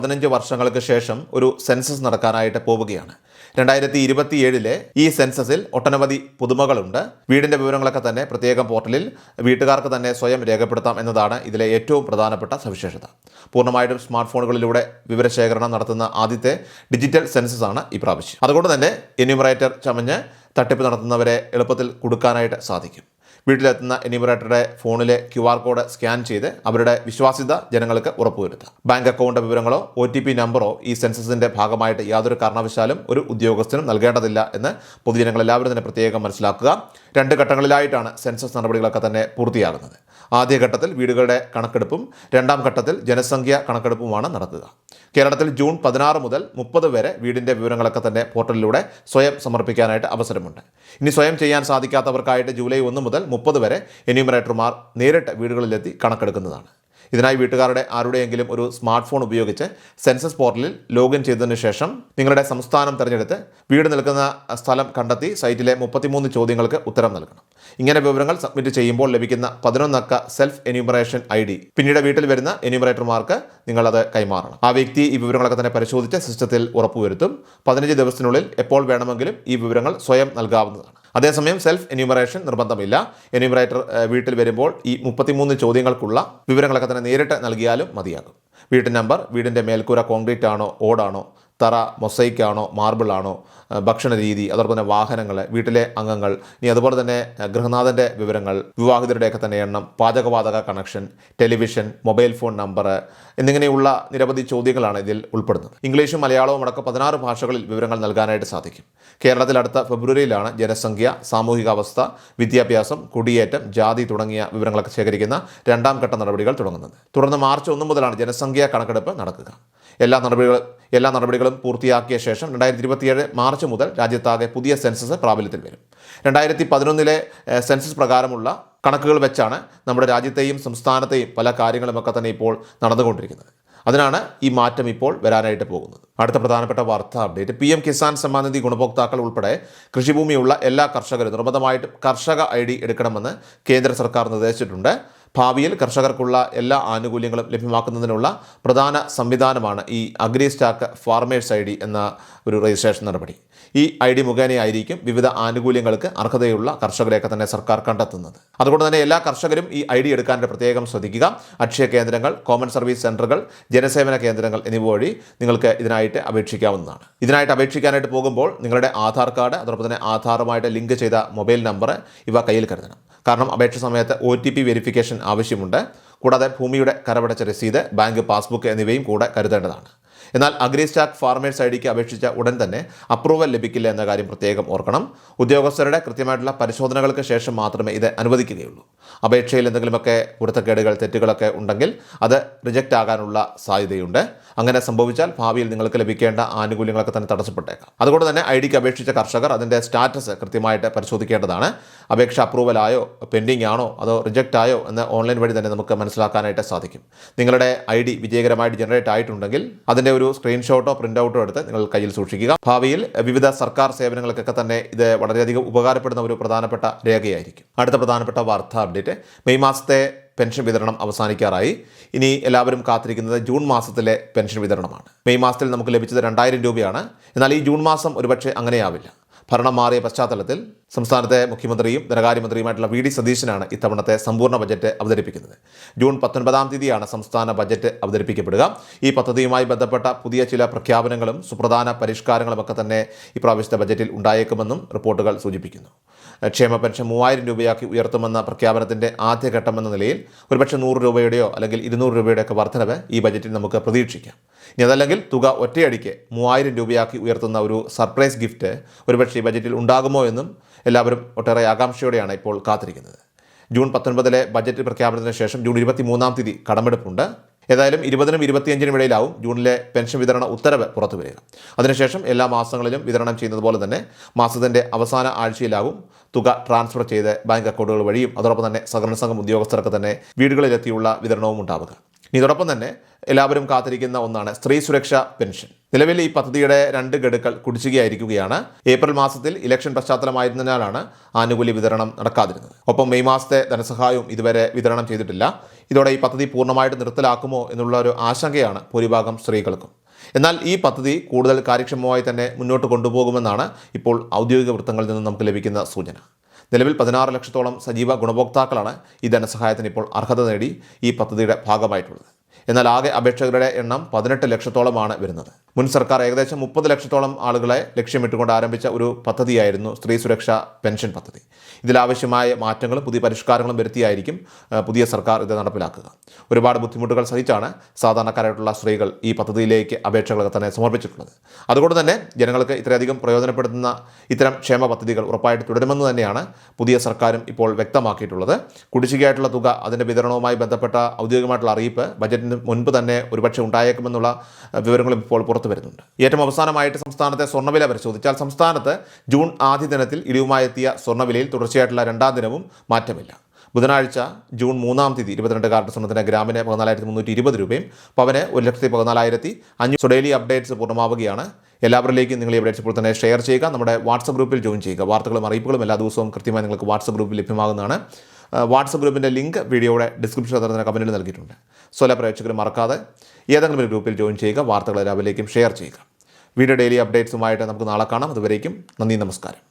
15 വർഷങ്ങൾക്ക് ശേഷം ഒരു സെൻസസ് നടക്കാനായിട്ട് പോവുകയാണ്. 2027 ഈ സെൻസസിൽ ഒട്ടനവധി പുതുമകളുണ്ട്. വീടിന്റെ വിവരങ്ങളൊക്കെ തന്നെ പ്രത്യേക പോർട്ടലിൽ വീട്ടുകാർക്ക് തന്നെ സ്വയം രേഖപ്പെടുത്താം എന്നതാണ് ഇതിലെ ഏറ്റവും പ്രധാനപ്പെട്ട സവിശേഷത. പൂർണ്ണമായിട്ടും സ്മാർട്ട് ഫോണുകളിലൂടെ വിവരശേഖരണം നടത്തുന്ന ആദ്യത്തെ ഡിജിറ്റൽ സെൻസസ് ആണ് ഈ പ്രാവശ്യം. അതുകൊണ്ട് തന്നെ എന്യൂമറേറ്റർ ചമഞ്ഞ് തട്ടിപ്പ് നടത്തുന്നവരെ എളുപ്പത്തിൽ കുടുക്കാനായിട്ട് സാധിക്കും. വീട്ടിലെത്തുന്ന എന്യൂമറേറ്ററുടെ ഫോണിലെ QR കോഡ് സ്കാൻ ചെയ്ത് അവരുടെ വിശ്വാസ്യത ജനങ്ങൾക്ക് ഉറപ്പുവരുത്താം. ബാങ്ക് അക്കൗണ്ട് വിവരങ്ങളോ OTP നമ്പറോ ഈ സെൻസസിന്റെ ഭാഗമായിട്ട് യാതൊരു കാരണവശാലും ഒരു ഉദ്യോഗസ്ഥനും നൽകേണ്ടതില്ല എന്ന് പൊതുജനങ്ങൾ എല്ലാവരും തന്നെ പ്രത്യേകം മനസ്സിലാക്കുക. 2 ഘട്ടങ്ങളിലായിട്ടാണ് സെൻസസ് നടപടികളൊക്കെ തന്നെ പൂർത്തിയാകുന്നത്. ആദ്യഘട്ടത്തിൽ വീടുകളുടെ കണക്കെടുപ്പും 2ാം ഘട്ടത്തിൽ ജനസംഖ്യ കണക്കെടുപ്പുമാണ് നടക്കുക. കേരളത്തിൽ ജൂൺ 16 മുതൽ 30 വരെ വീടിന്റെ വിവരങ്ങളൊക്കെ തന്നെ പോർട്ടലിലൂടെ സ്വയം സമർപ്പിക്കാനായിട്ട് അവസരമുണ്ട്. ഇനി സ്വയം ചെയ്യാൻ സാധിക്കാത്തവർക്കായിട്ട് ജൂലൈ 1 മുതൽ 30 വരെ എന്യൂമറേറ്റർമാർ നേരിട്ട് വീടുകളിലെത്തി കണക്കെടുക്കുന്നതാണ്. ഇതിനായി വീട്ടുകാരുടെ ആരുടെയെങ്കിലും ഒരു സ്മാർട്ട് ഫോൺ ഉപയോഗിച്ച് സെൻസസ് പോർട്ടലിൽ ലോഗിൻ ചെയ്തതിനു ശേഷം നിങ്ങളുടെ സംസ്ഥാനം തിരഞ്ഞെടുത്ത് വീട് നിൽക്കുന്ന സ്ഥലം കണ്ടെത്തി സൈറ്റിലെ 33 ചോദ്യങ്ങൾക്ക് ഉത്തരം നൽകണം. ഇങ്ങനെ വിവരങ്ങൾ സബ്മിറ്റ് ചെയ്യുമ്പോൾ ലഭിക്കുന്ന 11 അക്ക സെൽഫ് എന്യൂമറേഷൻ ID പിന്നീട് വീട്ടിൽ വരുന്ന എന്യൂമറേറ്റർമാർക്ക് നിങ്ങളത് കൈമാറണം. ആ വ്യക്തി ഈ വിവരങ്ങളൊക്കെ തന്നെ പരിശോധിച്ച് സിസ്റ്റത്തിൽ ഉറപ്പുവരുത്തും. 15 ദിവസത്തിനുള്ളിൽ എപ്പോൾ വേണമെങ്കിലും ഈ വിവരങ്ങൾ സ്വയം നൽകാവുന്നതാണ്. അതേസമയം സെൽഫ് എന്യൂമറേഷൻ നിർബന്ധമില്ല. എന്യൂമറേറ്റർ വീട്ടിൽ വരുമ്പോൾ ഈ 33 ചോദ്യങ്ങൾക്കുള്ള വിവരങ്ങളൊക്കെ തന്നെ നേരിട്ട് നൽകിയാലും മതിയാകും. വീട്ടു നമ്പർ, വീടിൻ്റെ മേൽക്കൂര കോൺക്രീറ്റ് ആണോ ഓടാണോ, തറ മൊസൈക്ക് ആണോ മാർബിൾ ആണോ, ഭക്ഷണ രീതി, അതോടൊപ്പം തന്നെ വാഹനങ്ങൾ, വീട്ടിലെ അംഗങ്ങൾ, ഇനി അതുപോലെ തന്നെ ഗൃഹനാഥൻ്റെ വിവരങ്ങൾ, വിവാഹിതരുടെയൊക്കെ തന്നെ എണ്ണം, പാചകവാതക connection, television, mobile phone number എന്നിങ്ങനെയുള്ള നിരവധി ചോദ്യങ്ങളാണ് ഇതിൽ ഉൾപ്പെടുന്നത്. ഇംഗ്ലീഷും മലയാളവും അടക്കം 16 ഭാഷകളിൽ വിവരങ്ങൾ നൽകാനായിട്ട് സാധിക്കും. കേരളത്തിൽ അടുത്ത ഫെബ്രുവരിയിലാണ് ജനസംഖ്യ, സാമൂഹികാവസ്ഥ, വിദ്യാഭ്യാസം, കുടിയേറ്റം, ജാതി തുടങ്ങിയ വിവരങ്ങളൊക്കെ ശേഖരിക്കുന്ന 2ാം ഘട്ട നടപടികൾ തുടങ്ങുന്നത്. തുടർന്ന് മാർച്ച് 1 മുതലാണ് ജനസംഖ്യാ കണക്കെടുപ്പ് നടക്കുക. എല്ലാ നടപടികളും പൂർത്തിയാക്കിയ ശേഷം 2027 മാർച്ച് മുതൽ രാജ്യത്താകെ പുതിയ സെൻസസ് പ്രാബല്യത്തിൽ വരും. 2011 സെൻസസ് പ്രകാരമുള്ള കണക്കുകൾ വെച്ചാണ് നമ്മുടെ രാജ്യത്തെയും സംസ്ഥാനത്തെയും പല കാര്യങ്ങളുമൊക്കെ തന്നെ ഇപ്പോൾ നടന്നുകൊണ്ടിരിക്കുന്നത്. അതിനാണ് ഈ മാറ്റം ഇപ്പോൾ വരാനായിട്ട് പോകുന്നത്. അടുത്ത പ്രധാനപ്പെട്ട വാർത്താ അപ്ഡേറ്റ്, PM കിസാൻ സമ്മാൻ നിധി ഗുണഭോക്താക്കൾ ഉൾപ്പെടെ കൃഷിഭൂമിയുള്ള എല്ലാ കർഷകരും നിർബന്ധമായിട്ടും കർഷക ID എടുക്കണമെന്ന് കേന്ദ്ര സർക്കാർ നിർദ്ദേശിച്ചിട്ടുണ്ട്. ഭാവിയിൽ കർഷകർക്കുള്ള എല്ലാ ആനുകൂല്യങ്ങളും ലഭ്യമാക്കുന്നതിനുള്ള പ്രധാന സംവിധാനമാണ് ഈ അഗ്രി സ്റ്റാക്ക് ഫാർമേഴ്സ് ID എന്ന ഒരു രജിസ്ട്രേഷൻ നടപടി. ഈ ID മുഖേനയായിരിക്കും വിവിധ ആനുകൂല്യങ്ങൾക്ക് അർഹതയുള്ള കർഷകരെയൊക്കെ തന്നെ സർക്കാർ കണ്ടെത്തുന്നത്. അതുകൊണ്ട് തന്നെ എല്ലാ കർഷകരും ഈ ID എടുക്കാനായിട്ട് പ്രത്യേകം ശ്രദ്ധിക്കുക. അക്ഷയ കേന്ദ്രങ്ങൾ, കോമൺ സർവീസ് സെൻ്ററുകൾ, ജനസേവന കേന്ദ്രങ്ങൾ എന്നിവ വഴി നിങ്ങൾക്ക് ഇതിനായിട്ട് അപേക്ഷിക്കാവുന്നതാണ്. ഇതിനായിട്ട് അപേക്ഷിക്കാനായിട്ട് പോകുമ്പോൾ നിങ്ങളുടെ ആധാർ കാർഡ്, അതോടൊപ്പം തന്നെ ആധാറുമായിട്ട് ലിങ്ക് ചെയ്ത മൊബൈൽ നമ്പർ ഇവ കയ്യിൽ കരുതണം. കാരണം അപേക്ഷ സമയത്ത് OTP വെരിഫിക്കേഷൻ ആവശ്യമുണ്ട്. കൂടാതെ ഭൂമിയുടെ കരമടച്ച രസീത്, ബാങ്ക് പാസ്ബുക്ക് എന്നിവയും കൂടെ കരുതേണ്ടതാണ്. എന്നാൽ അഗ്രി സ്റ്റാക്ക് ഫാർമേഴ്സ് IDക്ക് അപേക്ഷിച്ച ഉടൻ തന്നെ അപ്രൂവൽ ലഭിക്കില്ല എന്ന കാര്യം പ്രത്യേകം ഓർക്കണം. ഉദ്യോഗസ്ഥരുടെ കൃത്യമായിട്ടുള്ള പരിശോധനകൾക്ക് ശേഷം മാത്രമേ ഇത് അനുവദിക്കുകയുള്ളൂ. അപേക്ഷയിൽ എന്തെങ്കിലുമൊക്കെ പൊരുത്തക്കേടുകൾ, തെറ്റുകളൊക്കെ ഉണ്ടെങ്കിൽ അത് റിജക്റ്റ് ആകാനുള്ള സാധ്യതയുണ്ട്. അങ്ങനെ സംഭവിച്ചാൽ ഭാവിയിൽ നിങ്ങൾക്ക് ലഭിക്കേണ്ട ആനുകൂല്യങ്ങളൊക്കെ തന്നെ തടസ്സപ്പെട്ടേക്കാം. അതുകൊണ്ട് തന്നെ ID അപേക്ഷിച്ച കർഷകർ അതിൻ്റെ സ്റ്റാറ്റസ് കൃത്യമായിട്ട് പരിശോധിക്കേണ്ടതാണ്. അപേക്ഷ അപ്രൂവൽ ആയോ, പെൻഡിങ് ആണോ, അതോ റിജക്റ്റ് ആയോ എന്ന് ഓൺലൈൻ വഴി തന്നെ നമുക്ക് മനസ്സിലാക്കാനായിട്ട് സാധിക്കും. നിങ്ങളുടെ ID വിജയകരമായിട്ട് ജനറേറ്റ് ആയിട്ടുണ്ടെങ്കിൽ അതിൻ്റെ ഒരു സ്ക്രീൻഷോട്ടോ പ്രിൻ്റ് ഔട്ടോ എടുത്ത് നിങ്ങൾ കയ്യിൽ സൂക്ഷിക്കുക. ഭാവിയിൽ വിവിധ സർക്കാർ സേവനങ്ങൾക്കൊക്കെ തന്നെ ഇത് വളരെയധികം ഉപകാരപ്പെടുന്ന ഒരു പ്രധാനപ്പെട്ട രേഖയായിരിക്കും. അടുത്ത പ്രധാനപ്പെട്ട വാർത്താ അപ്ഡേറ്റ്, മെയ് മാസത്തെ പെൻഷൻ വിതരണം അവസാനിക്കാറായി. ഇനി എല്ലാവരും കാത്തിരിക്കുന്നത് ജൂൺ മാസത്തിലെ പെൻഷൻ വിതരണമാണ്. മെയ് മാസത്തിൽ നമുക്ക് ലഭിച്ചത് 2000 രൂപയാണ്. എന്നാൽ ഈ ജൂൺ മാസം ഒരുപക്ഷെ അങ്ങനെയാവില്ല. ഭരണം മാറിയ പശ്ചാത്തലത്തിൽ സംസ്ഥാനത്തെ മുഖ്യമന്ത്രിയും ധനകാര്യമന്ത്രിയുമായിട്ടുള്ള VD സതീശനാണ് ഇത്തവണത്തെ സമ്പൂർണ്ണ ബജറ്റ് അവതരിപ്പിക്കുന്നത്. ജൂൺ 19-ാം തീയതിയാണ് സംസ്ഥാന ബജറ്റ് അവതരിപ്പിക്കപ്പെടുക. ഈ പദ്ധതിയുമായി ബന്ധപ്പെട്ട പുതിയ ചില പ്രഖ്യാപനങ്ങളും സുപ്രധാന പരിഷ്കാരങ്ങളുമൊക്കെ തന്നെ ഇപ്രാവശ്യത്തെ ബജറ്റിൽ ഉണ്ടായേക്കുമെന്നും റിപ്പോർട്ടുകൾ സൂചിപ്പിക്കുന്നു. ക്ഷേമ പെൻഷൻ 3000 രൂപയാക്കി ഉയർത്തുമെന്ന പ്രഖ്യാപനത്തിൻ്റെ ആദ്യഘട്ടമെന്ന നിലയിൽ ഒരുപക്ഷെ 100 രൂപയുടെയോ അല്ലെങ്കിൽ 200 രൂപയുടെയൊക്കെ വർധനവ് ഈ ബജറ്റിൽ നമുക്ക് പ്രതീക്ഷിക്കാം. ഇനി അതല്ലെങ്കിൽ തുക ഒറ്റയടിക്ക് 3000 രൂപയാക്കി ഉയർത്തുന്ന ഒരു സർപ്രൈസ് ഗിഫ്റ്റ് ഒരുപക്ഷെ ഈ ബജറ്റിൽ ഉണ്ടാകുമോ എന്നും എല്ലാവരും ഒട്ടേറെ ആകാംക്ഷയോടെയാണ് ഇപ്പോൾ കാത്തിരിക്കുന്നത്. ജൂൺ 19 ബജറ്റ് പ്രഖ്യാപനത്തിന് ശേഷം ജൂൺ 23-ാം തീയതി കടമെടുപ്പുണ്ട്. ഏതായാലും 20-നും 25-നും ഇടയിലാവും ജൂണിലെ പെൻഷൻ വിതരണ ഉത്തരവ് പുറത്തു വരിക. അതിനുശേഷം എല്ലാ മാസങ്ങളിലും വിതരണം ചെയ്യുന്നത് പോലെ തന്നെ മാസത്തിൻ്റെ അവസാന ആഴ്ചയിലാവും തുക ട്രാൻസ്ഫർ ചെയ്ത് ബാങ്ക് അക്കൗണ്ടുകൾ വഴിയും അതോടൊപ്പം തന്നെ സഹകരണ സംഘം ഉദ്യോഗസ്ഥർക്ക് തന്നെ വീടുകളിലെത്തിയുള്ള വിതരണവും ഉണ്ടാവുക. ഇതോടൊപ്പം തന്നെ എല്ലാവരും കാത്തിരിക്കുന്ന ഒന്നാണ് സ്ത്രീ സുരക്ഷാ പെൻഷൻ. നിലവിൽ ഈ പദ്ധതിയുടെ 2 ഗഡുക്കൾ കുടിശ്ശികയായിരിക്കുകയാണ്. ഏപ്രിൽ മാസത്തിൽ ഇലക്ഷൻ പശ്ചാത്തലമായിരുന്നതിനാലാണ് ആനുകൂല്യ വിതരണം നടക്കാതിരുന്നത്. ഒപ്പം മെയ് മാസത്തെ ധനസഹായവും ഇതുവരെ വിതരണം ചെയ്തിട്ടില്ല. ഇതോടെ ഈ പദ്ധതി പൂർണ്ണമായിട്ട് നിർത്തലാക്കുമോ എന്നുള്ള ഒരു ആശങ്കയാണ് ഭൂരിഭാഗം സ്ത്രീകൾക്കും. എന്നാൽ ഈ പദ്ധതി കൂടുതൽ കാര്യക്ഷമമായി തന്നെ മുന്നോട്ട് കൊണ്ടുപോകുമെന്നാണ് ഇപ്പോൾ ഔദ്യോഗിക വൃത്തങ്ങളിൽ നിന്ന് നമുക്ക് ലഭിക്കുന്ന സൂചന. നിലവിൽ 16 ലക്ഷത്തോളം സജീവ ഗുണഭോക്താക്കളാണ് ഈ ധനസഹായത്തിന് ഇപ്പോൾ അർഹത നേടി ഈ പദ്ധതിയുടെ ഭാഗമായിട്ടുള്ളത്. എന്നാൽ ആകെ അപേക്ഷകരുടെ എണ്ണം 18 ലക്ഷത്തോളമാണ് വരുന്നത്. മുൻ സർക്കാർ ഏകദേശം 30 ലക്ഷത്തോളം ആളുകളെ ലക്ഷ്യമിട്ടുകൊണ്ട് ആരംഭിച്ച ഒരു പദ്ധതിയായിരുന്നു സ്ത്രീ സുരക്ഷാ പെൻഷൻ പദ്ധതി. ഇതിലാവശ്യമായ മാറ്റങ്ങളും പുതിയ പരിഷ്കാരങ്ങളും വരുത്തിയായിരിക്കും പുതിയ സർക്കാർ ഇത് നടപ്പിലാക്കുക. ഒരുപാട് ബുദ്ധിമുട്ടുകൾ സഹിച്ചാണ് സാധാരണക്കാരായിട്ടുള്ള സ്ത്രീകൾ ഈ പദ്ധതിയിലേക്ക് അപേക്ഷകളൊക്കെ തന്നെ സമർപ്പിച്ചിട്ടുള്ളത്. അതുകൊണ്ട് തന്നെ ജനങ്ങൾക്ക് ഇത്രയധികം പ്രയോജനപ്പെടുത്തുന്ന ഇത്തരം ക്ഷേമ പദ്ധതികൾ ഉറപ്പായിട്ട് തുടരുമെന്ന് തന്നെയാണ് പുതിയ സർക്കാരും ഇപ്പോൾ വ്യക്തമാക്കിയിട്ടുള്ളത്. കുടിശ്ശികയായിട്ടുള്ള തുക അതിൻ്റെ വിതരണവുമായി ബന്ധപ്പെട്ട ഔദ്യോഗികമായിട്ടുള്ള അറിയിപ്പ് ബജറ്റിന് മുൻപ് തന്നെ ഒരുപക്ഷെ ഉണ്ടായേക്കുമെന്നുള്ള വിവരങ്ങളും ഇപ്പോൾ പുറത്തു വരുന്നുണ്ട്. ഏറ്റവും അവസാനമായിട്ട് സംസ്ഥാനത്തെ സ്വർണ്ണവില പരിശോധിച്ചാൽ സംസ്ഥാനത്ത് ജൂൺ ആദ്യ ദിനത്തിൽ ഇടിവുമായി എത്തിയ സ്വർണ്ണവിലയിൽ തുടർച്ചയായിട്ടുള്ള 2ാം ദിനവും മാറ്റമില്ല. ബുധനാഴ്ച ജൂൺ 3-ാം തീയതി 22 കാരറ്റ് സ്വർണ്ണത്തിന് ഗ്രാമിന് 14,320 രൂപയും പവന് 1,14,500. ഡെയിലി അപ്ഡേറ്റ്സ് പൂർണ്ണമാവുകയാണ്. എല്ലാവരിലേക്കും നിങ്ങൾ ഈ അപ്ഡേറ്റ്സ് ഇപ്പോൾ തന്നെ ഷെയർ ചെയ്യുക. നമ്മുടെ വാട്സപ്പ് ഗ്രൂപ്പിൽ ജോയിൻ ചെയ്യുക. വാർത്തകളും അറിയിപ്പുകളും എല്ലാ ദിവസവും കൃത്യമായി നിങ്ങൾക്ക് വാട്സപ്പ് ഗ്രൂപ്പിൽ ലഭ്യമാകുന്നതാണ്. വാട്സപ്പ് ഗ്രൂപ്പിൻ്റെ ലിങ്ക് വീഡിയോയുടെ ഡിസ്ക്രിപ്ഷനിൽ തരുന്ന കമൻറ്റിൽ നൽകിയിട്ടുണ്ട്. എല്ലാ പ്രേക്ഷകരും മറക്കാതെ ഏതെങ്കിലും ഒരു ഗ്രൂപ്പിൽ ജോയിൻ ചെയ്യുക. വാർത്തകൾ എല്ലാവരിലേക്കും ഷെയർ ചെയ്യുക. വീഡിയോ ഡെയിലി അപ്ഡേറ്റ്സുമായിട്ട് നമുക്ക് നാളെ കാണാം. അതുവരേക്കും നന്ദി, നമസ്കാരം.